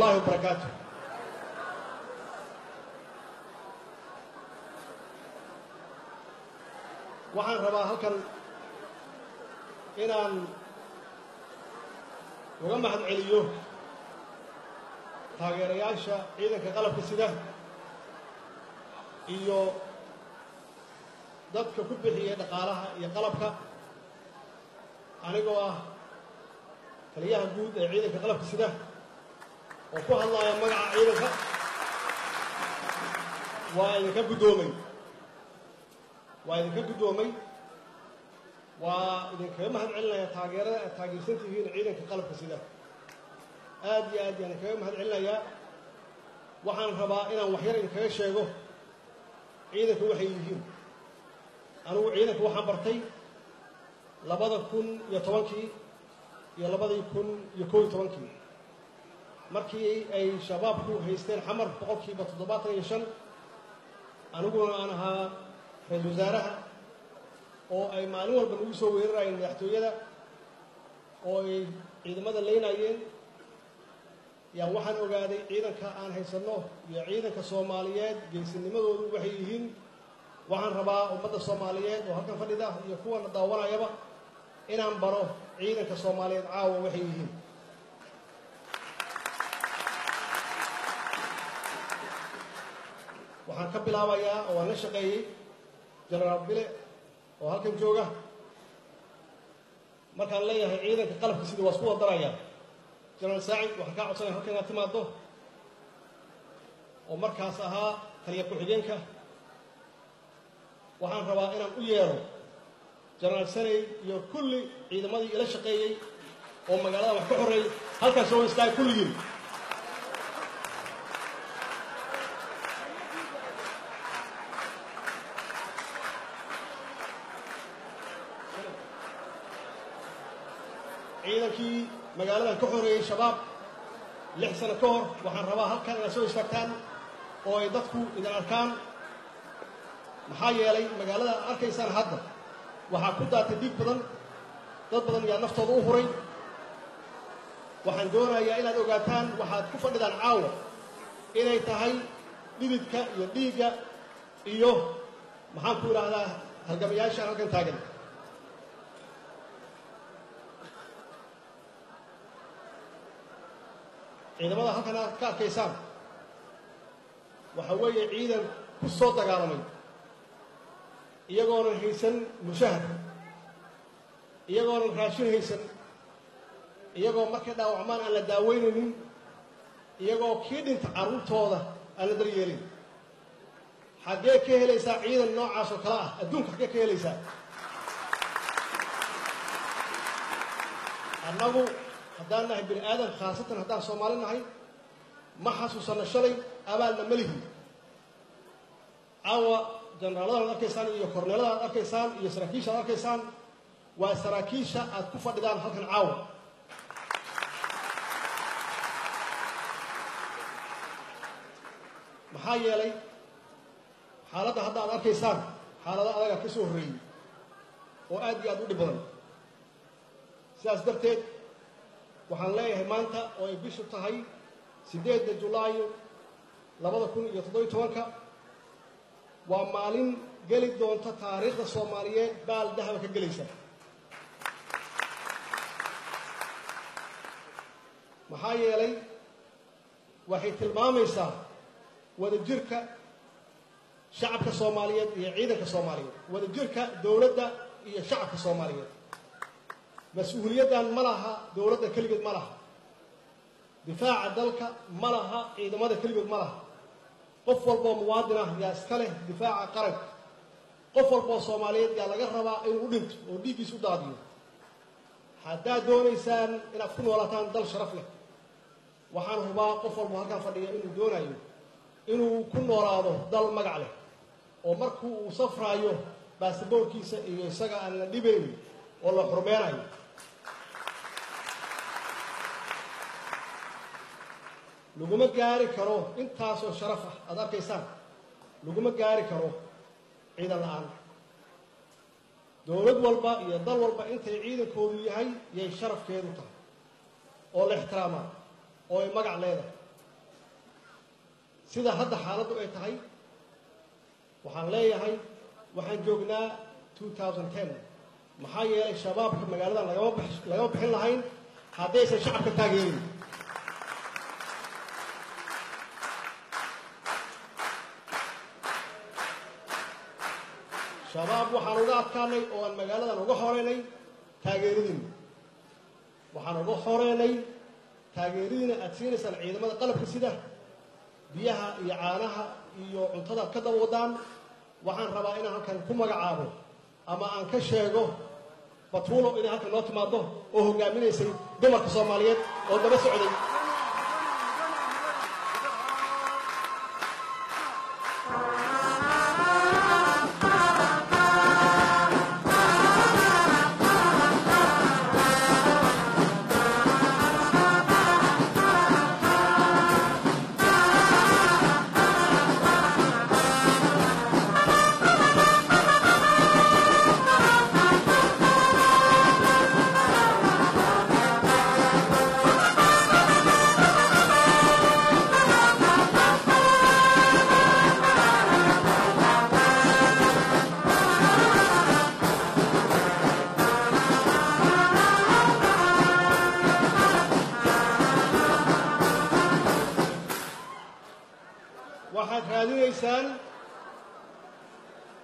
الله وبركاته. waxaan rabaa halkan inaan uga mahadceliyo taageerayaasha ciidanka qalabka sida iyo dadka ku bixiyay dhaqaalaha iyo qalabka anigoo ah taliyaha guud ee ciidanka qalabka sida oo ku hadlaya magaca ciidanka waa idinka guddoomay waa idinkaga mahadcelinaya taageerada aad taageersan tihiin ciidanka qalabka sida aad iyo aad yaan kaga mahadcelinayaa waxaan rabaa inaan waxyar idinkaga sheego ciidanka waxay yihiin anigu ciidanka waxaan bartay 2010 iyo 2011 markii ay shabaabku haysteen xamar 75% aniguna aan ahaa ra'iisul wasaaraha oo ay maalin walba ugu soo weerarayeen madaxtooyada oo ay ciidamada leynayeen yaa waxaan ogaaday ciidanka aan haysano iyo ciidanka Soomaaliyeed geesinimadoodu waxay yihiin waxaan rabaa ummadda Soomaaliyeed oo halkan fadhida iyo kuwa daawanayaba inaan baro ciidanka Soomaaliyeed caawa waxay yihiin waxaan ka bilaabayaa oo aan la shaqeeyay Generaal Bile oo halkan jooga markaan leeyahay ciidanka qalabka sida waa isku wadaraya Generaal Saacid waxaan ka codsanayaa halkan aad timaado oo markaas ahaa taliye ku-xigeenka waxaan rabaa inaan u yeero Generaal Sanay iyo kulli ciidamadii ila shaqeeyay oo magaalada wax ka xoreeyay halkaas soo istaag kulligiin ciidankii magaaladan ka xoreeyay shabaab 6 sano ka hor waxaan rabaa halkan inaad soo istaagtaan oo ay dadku idin arkaan maxaa yeelay magaalada arkaysaan hadda waxaa ku daatay dhiig badan dad badan yaa naftooda u huray waxaan doonayaa inaad ogaataan waxaad ku fadhidaan caawa inay tahay dhididka iyo dhiigga iyo maxaan ku idhaahdaa halgamayaashaan halkan taagan ciidamada halkan aad ka arkaysaan waxa weeye ciidan ku soo dagaalamay iyagoonan haysan mushahar iyagoonan raashin haysan iyagoo markay dhaawacmaan aan la daaweynaynin iyagoo kii dhinta carruurtooda aan la daryeelin xaggee ka helaysaa ciidan noocaas oo kale ah adduunka xaggee ka helaysaa annagu haddaan nahay bini aadan khaasatan haddaan Soomaali nahay ma xasuusano shalay abaalna ma lihin caawa generaalada aad arkaysaan iyo korneelada aad arkaysaan iyo saraakiisha aad arkaysaan waa saraakiisha aad ku fadhidaan halkan caawa maxaa yeelay xaaladda hadda aad arkaysaan xaalada adaga ka soo horreeyey oo aad iyo aad u dhib badan sidaas darteed waxaan leeyahay maanta oo ay bishu tahay 8 Julaayo 2017 waa maalin geli doonta taariikhda Soomaaliyeed baal dahab ka gelaysa maxaa yeelay waxay tilmaamaysaa wadajirka shacabka Soomaaliyeed iyo ciidanka Soomaaliyeed wadajirka dawladda iyo shacabka Soomaaliyeed مسؤوليتان ملها دولتنا كلمة ملها دفاع دلك ملها عندما كلمة ملها قفل بموادنا يا سكله دفاع قرب قفل بصوماليات يا لجربا إن ودنت وديك سوداديو حتى دون إنسان إن أكون ولا تان دل شرف له وحنه با قفل مهرجان فديه إنه دون أيوه إنه كن وراءه دل مجعله ومركو وصفر أيوه بس بوركي يسجع على الدبيب والله حرمين أيوه لقوم جاري كرو أنت تاسو شرفه هذا كيسان لقوم جاري كرو عيد الآن دولة والبا يضل والبا أنت عيد كودي هاي يشرف كيروتا أو الاحترام أو المجع لهذا sida hadda xaaladdu ay tahay waxaan leeyahay waxaan joognaa 2010 maxaa yeelay shabaabka magaalada lagama bixin lahayn haddaysan shacabka taageerin shabaab waxaan uga adkaanay oo aan magaaladan uga horeynay taageeradiina waxaan uga horeynay taageeradiina aad siinaysaan ciidamada qalabka sida biyaha iyo caanaha iyo cuntada ka daba wadaan waxaan rabaa inaan halkan ku magacaabo ama aan ka sheego batuulo inay halkan noo timaado oo hogaaminaysay dumarka Soomaaliyeed oo daba socday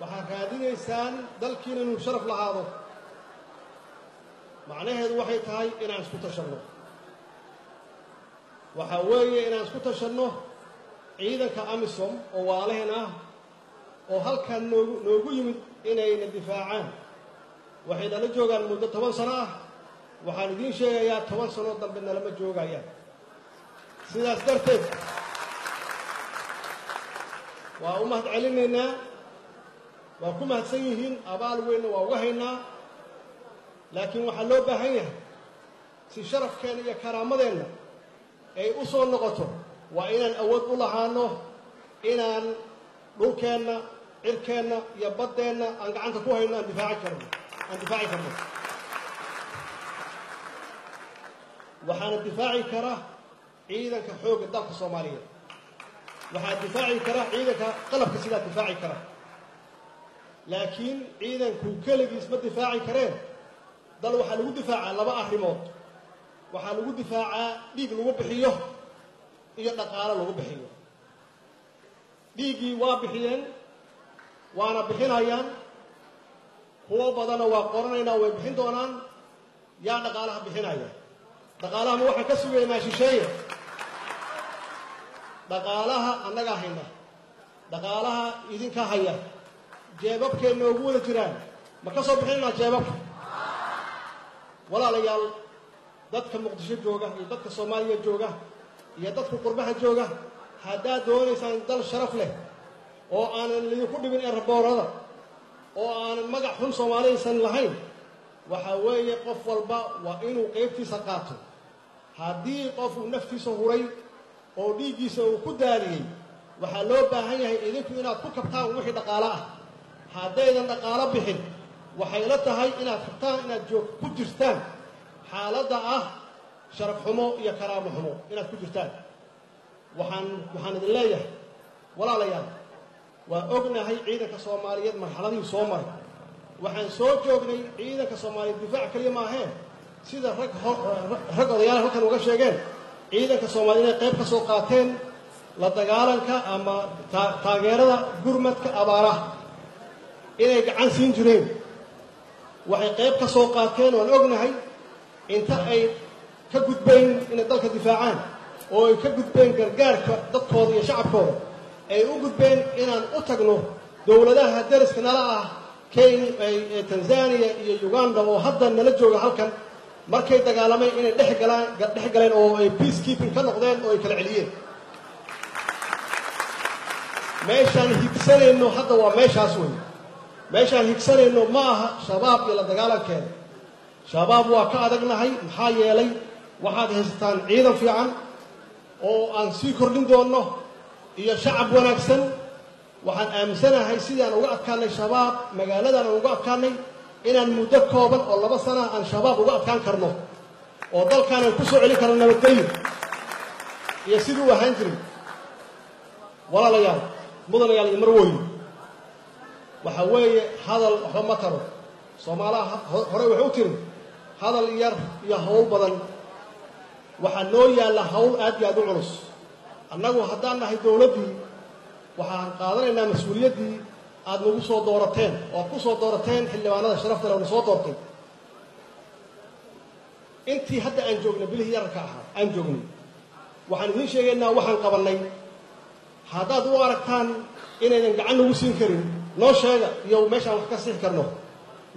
waxaad raadinaysaan dalkiina inuu sharaf lahaado macnaheedu waxay tahay inaan isku tashanno waxa weeye inaan isku tashanno ciidanka amisom oo waalaheen ah oo halkan noogu yimid inayna difaacaan waxay nala joogaan muddo 10 sano ah waxaan idiin sheegayaa 10 sano dambe nalama joogayaan sidaas darteed waa u mahad celinaynaa waa ku mahadsan yihiin abaal weynna waa uga haynaa laakiin waxaa loo baahan yahay si sharafkeena iyo karaamadeenna ay u soo noqoto waa inaan awood u lahaano inaan dhulkeenna cirkeenna iyo baddeenna aan gacanta ku hayno aan difaaci karno waxaana difaaci kara ciidanka xoogga dalka Soomaaliyeed waxaa difaaci kara ciidanka qalabka sida difaaci kara laakiin ciidanku kaligiis ma difaaci kareen dal waxaa lagu difaacaa laba arrimood waxaa lagu difaacaa dhiig lagu bixiyo iyo dhaqaale lagu bixiyo dhiigii waa bixiyeen waana bixinayaan kuwa badana waa qoranaynaa way bixin doonaan yaa dhaqaalaha bixinaya dhaqaalaha ma waxaan ka sugaynaa shisheeye dhaqaalaha annaga hayna dhaqaalaha idinka haya jeebabkeena ugu wada jiraan ma ka soo bixinaa jeebabka walaalayaal dadka muqdisho jooga iyo dadka Soomaaliya jooga iyo dadka qurbaha jooga haddaad doonaysaan dal sharaf leh oo aanan idinku dhibin eraboorada oo aanan magac xun Soomaaliyaysan lahayn waxa weeye qof walba waa inuu qaybtiisa qaato haddii qof uu naftiisa huray oo dhiiggiisa uu ku daaliyay waxaa loo baahan yahay idinku inaad ku kabtaan wixii dhaqaale ah haddaydan dhaqaale bixin waxay la tahay inaad kabtaan inaad ku jirtaan xaaladda ah sharaf xumo iyo karaamo xumo inaad ku jirtaan waxaan idin leeyahay walaalayaal waa ognahay ciidanka Soomaaliyeed marxaladii soo maray waxaan soo joognay ciidanka Soomaaliyeed difaac kaliya ma ahayn sida rag odayaal halkan uga sheegeen ciidanka Soomaaliyeed qayb ka soo qaateen la dagaalanka ama taageerada gurmadka abaaraha inay gacan siin jireen waxay qayb ka soo qaateen waan ognahay inta ay ka gudbeen inay dalka difaacaan oo ay ka gudbeen gargaarka dadkooda iyo shacabkooda ay u gudbeen inaan u tagno dowladaha dariska nala ah Kenya Tanzania iyo Uganda oo hadda nala jooga halkan markay dagaalamay inay dhex galeen oo ay peacekeeping ka noqdeen oo ay kala celiyeen meeshaan higsanayno hadda waa meeshaas weyn meeshaan higsanayno ma aha shabaab iyo la dagaalankeeda shabaab waa ka adagnahay maxaa yeelay waxaad haysataan ciidan fiican oo aan sii kordhin doonno iyo shacab wanaagsan waxaan aaminsanahay sidaan uga adkaanay shabaab magaaladan uga adkaanay inaan muddo kooban oo 2 sano aan shabaab uga adkaan karno oo dalkan ay ku soo celin karno nabadgelyo iyo sidii uu ahaan jiray ولا ليال مدن يال يمروي وحوي هذا الحمتر صومالا هري وحوتر هذا الير يهول بدن وحنويا لهول أدي أدو عرس أنه هدانا هي دولتي وحن قادرنا مسؤوليتي aad nagu soo doorateen oo ku soo doorateen xildhibaanada sharafta leh oo soo doortay intii hadda aan joogna bilih yarka ah aan joognay waxaan idin sheegaynaa waxaan qabanay hadaad u aragtaan inaynan gacan ugu siin karin noo sheega iyo meeshaan wax ka sii karno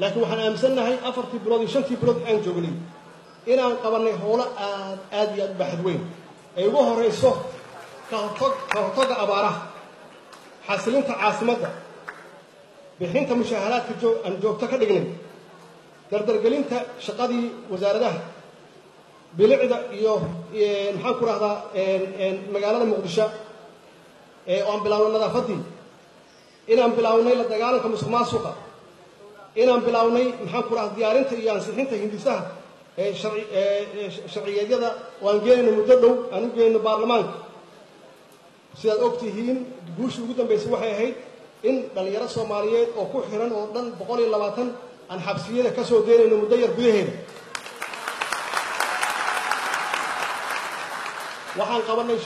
laakiin waxaan aaminsanahay 4 bilood iyo 5 bilood aan joognay inaan qabanay howlo aad iyo aad baaxad weyn ay ugu horeyso ka hortagga abaaraha xasilinta caasimadda bixinta mushaharaadka aan joogto ka dhignay dardargelinta shaqadii wasaaradaha bilicda iyo maxaan ku rahdaa magaalada muqdisho oo aan bilawnay nadaafadii inaan bilawnay la dagaalanka musuqmaasuqa inaan bilawnay maxaan ku rahdaa diyaarinta iyo ansixinta hindisaha sharciyeedyada oo aan geenayno muddo dhow aan u geenayno baarlamaanka sidaad ogtihiin guushii ugu dambeysay waxay ahayd in dhalinyaro Soomaaliyeed oo ku xiran oo dhan 120 aan xabsiyada ka soo deynayno muddo yar gudaheeda waxaan qabanay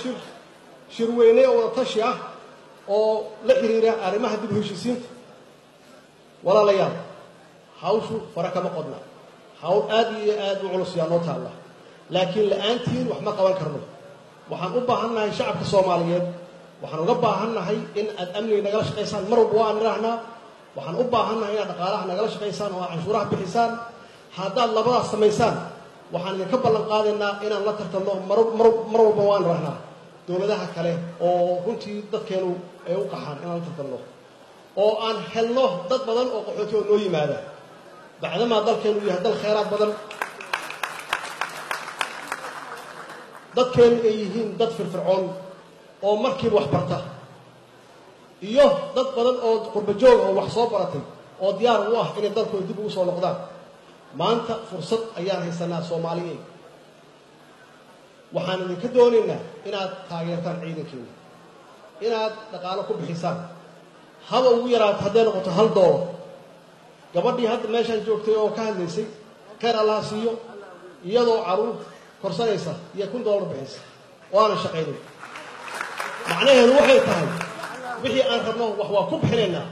shir weyne oo tashi ah oo la xiriira arrimaha dib u heshiisiinta walaalayaal hawshu faraka ma qodna hawl aad iyo aad u culus yaa noo taala laakiin la'aantiin wax ma qaban karno waxaan u baahannahay shacabka Soomaaliyeed waxaan uga baahannahay in aad amniga nagala shaqeysaan mar walba waan raahnaa waxaan u baahannahay inaad dhaqaalaha nagala shaqeysaan oo canshuuraha bixisaan haddaad labadaas samaysaan waxaan idinka ballan qaadaynaa inaan la tartanno mar walba waan raahnaa dowladaha kale oo runtii dadkeenu ay u qaxaan inaan la tartanno oo aan helno dad badan oo qaxooti oo noo yimaada bacdamaa dalkeenu yahay dal khayraad badan dadkeenu ay yihiin dad firfircoon oo markiiba wax barta iyo dad badan oo qurba joog oo wax soo baratay oo diyaar u ah inay dalkooda dib ugu soo noqdaan maanta fursad ayaan haysanaa Soomaaliyeed waxaan idinka doonaynaa inaad taageertaan ciidankeena inaad dhaqaale ku bixisaan haba ugu yaraato hadday noqoto $1 gabadhii hadda meeshaan joogtay oo ka hadlaysay khayr Allah siiyo iyadoo caruur korsanaysa iyo $1 bixisa oo aan shaqeynay macnaheedu waxay tahay wixii aan rabno wax waa ku bixinaynaa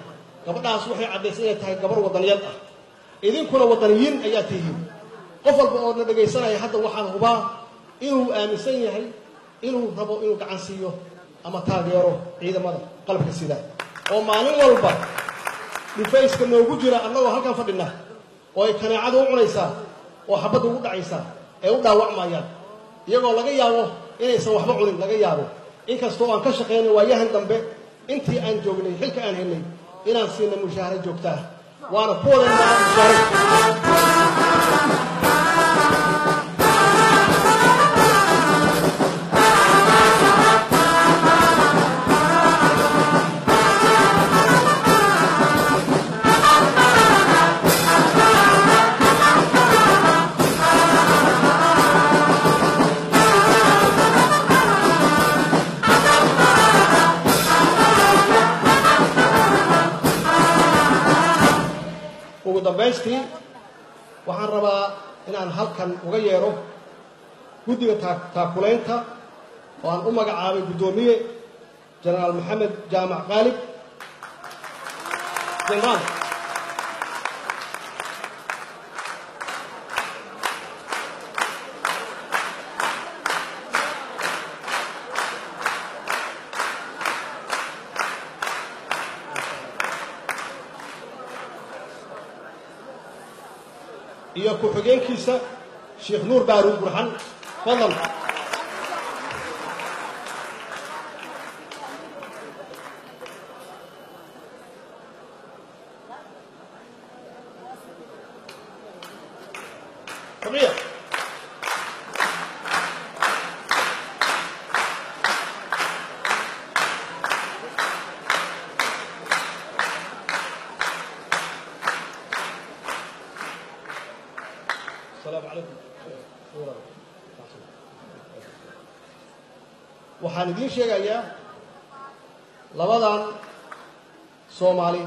gabadhaas waxay cadeysay inay tahay gabar wadaniyad ah idinkuna wadaniyiin ayaa tihiin qof walba oo na dhageysanaya hadda waxaan hubaa inuu aaminsan yahay inuu rabo inuu gacan siiyo ama taageero ciidamada qalabka sida oo maalin walba dhifayska noogu jira annagoo halkan fadhina oo ay kanaacada u cunaysaa oo xabad ugu dhacaysaa ee u dhaawacmayaan iyagoo laga yaabo inaysan waxba cunin laga yaabo inkastoo aan ka shaqeynay waayahan dambe intii aan joognay xilka aan helnay inaan siina mushaahara joogtaa waana ku wadaynaa mushaahara dambaystii waxaan rabaa inaan halkan uga yeero guddiga taakulaynta oo aan u magacaabay guddoomiye jenaraal maxamed jaamac qaalib jenaraal iyo ku-xigeenkiisa sheekh nuur baaruud burxan fadlan طبيعي السلام عليكم waxaan idin sheegayaa labadan Soomaali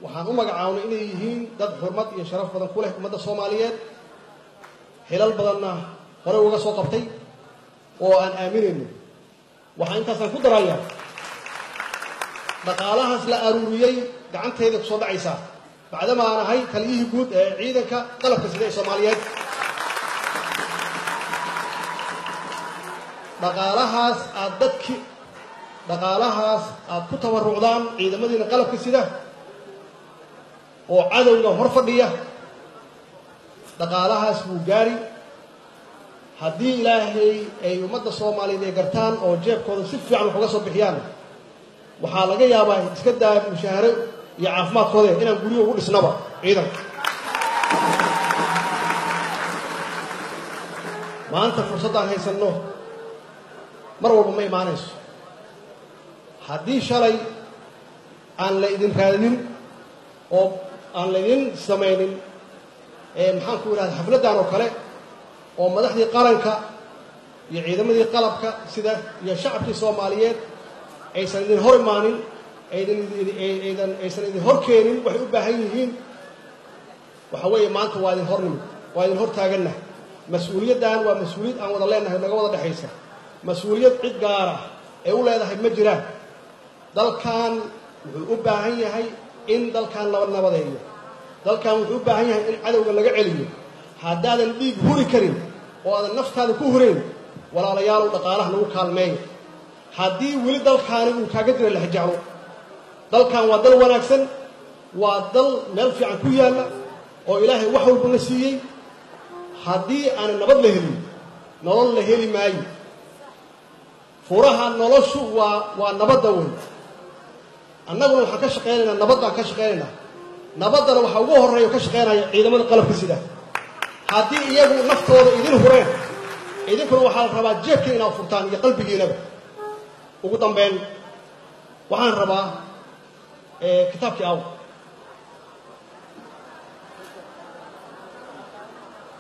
waxaan u magacaabnay inay yihiin dad xurmad iyo sharaf badan ku leh ummadda Soomaaliyeed xilal badanna hore uga soo qabtay oo aan aaminayno waxaan intaasaan ku darayaa dhaqaalahaas la aruuriyay gacanteeda ku soo dhacaysa bacdama aan ahay taliyihii guud ee ciidanka qalabka sida ee Soomaaliyeed dhaqaalahaas aad ku tabarucdaan ciidamadiina qalabka sida oo cadowga hor fadhiya dhaqaalahaas wuu gaari haddii ilaahay ay ummadda Soomaaliyeed ay gartaan oo jeebkooda si fiican wax uga soo bixiyaan waxaa laga yaabaa iska daa mushaaharo iyo caafimaadkooda inaan guryo ugu dhisnaba ciidanka maanta fursadaan haysanno mar walba ma imaanayso haddii shalay aan la idin raadinin oo aan la idin samaynin maxaan ku yidhahda xafladdan oo kale oo madaxdii qaranka iyo ciidamadii qalabka sida iyo shacabkii Soomaaliyeed aysan idin hor imaanin aysan idin hor keenin waxay u baahan yihiin waxa weeye maanta waa idin hornimid waa idin hor taagannahay mas-uuliyaddan waa mas-uuliyad aan wada leenahay naga wada dhexaysa mas-uuliyad cid gaar ah ee u leedahay ma jiraan dalkan wuxuu u baahan yahay in dalkan laba nabadeeyo dalkan wuxuu u baahan yahay in cadowga laga celiyo haddaadan dhiig huri karin oo aadan naftaada ku hurayn walaalayaalow dhaqaalaha nagu kaalmeeyo haddii weli dalkaani uu kaaga jira lahjaclo dalkan waa dal wanaagsan waa dal meel fiican ku yaalla oo ilaahay wax walba na siiyey haddii aanan nabad la helin nolol la heli maayo furaha noloshu waa nabadda weyn annaguna waxaan ka shaqaynaynaa nabaddaan ka shaqaynaynaa nabaddana waxaa ugu horreeya ka shaqaynaya ciidamada qalabka sida haddii iyagu naftooda idin hureen idinkuna waxaa la rabaa jeebka inaad furtaan iyo qalbigiinaba ugu dambeyn waxaan rabaa kitaabkii aw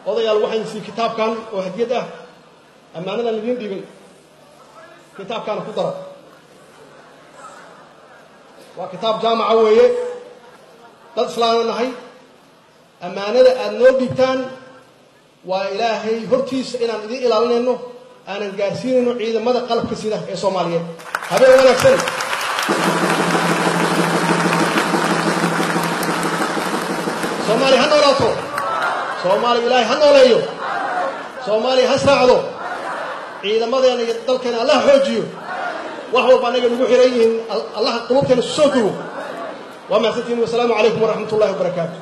odayaal waxaan sii kitaabkan oo hadiyad ah ammaanadan idiin dhiibay kitaabkaana ku dara waa kitaab jaamaca weeye dad islaana nahay ammaanada aad noo dhiibtaan waa ilaahay hortiisa inaan idin ilaalinayno aanan gaarsiinayno ciidamada qalabka sida ee Soomaaliyeed habeen wanaagsan Soomaali ha noolaato Soomaali ilaahay ha nooleeyo Soomaali ha saacdo ciidamadeena iyo dalkeena Allah xoojiyo wax walba anaga nagu xiran yihiin Allah qulubteena soo duwo wa ma santiin wa salaamu alaykum wa rahmatullahi wa barakaatuh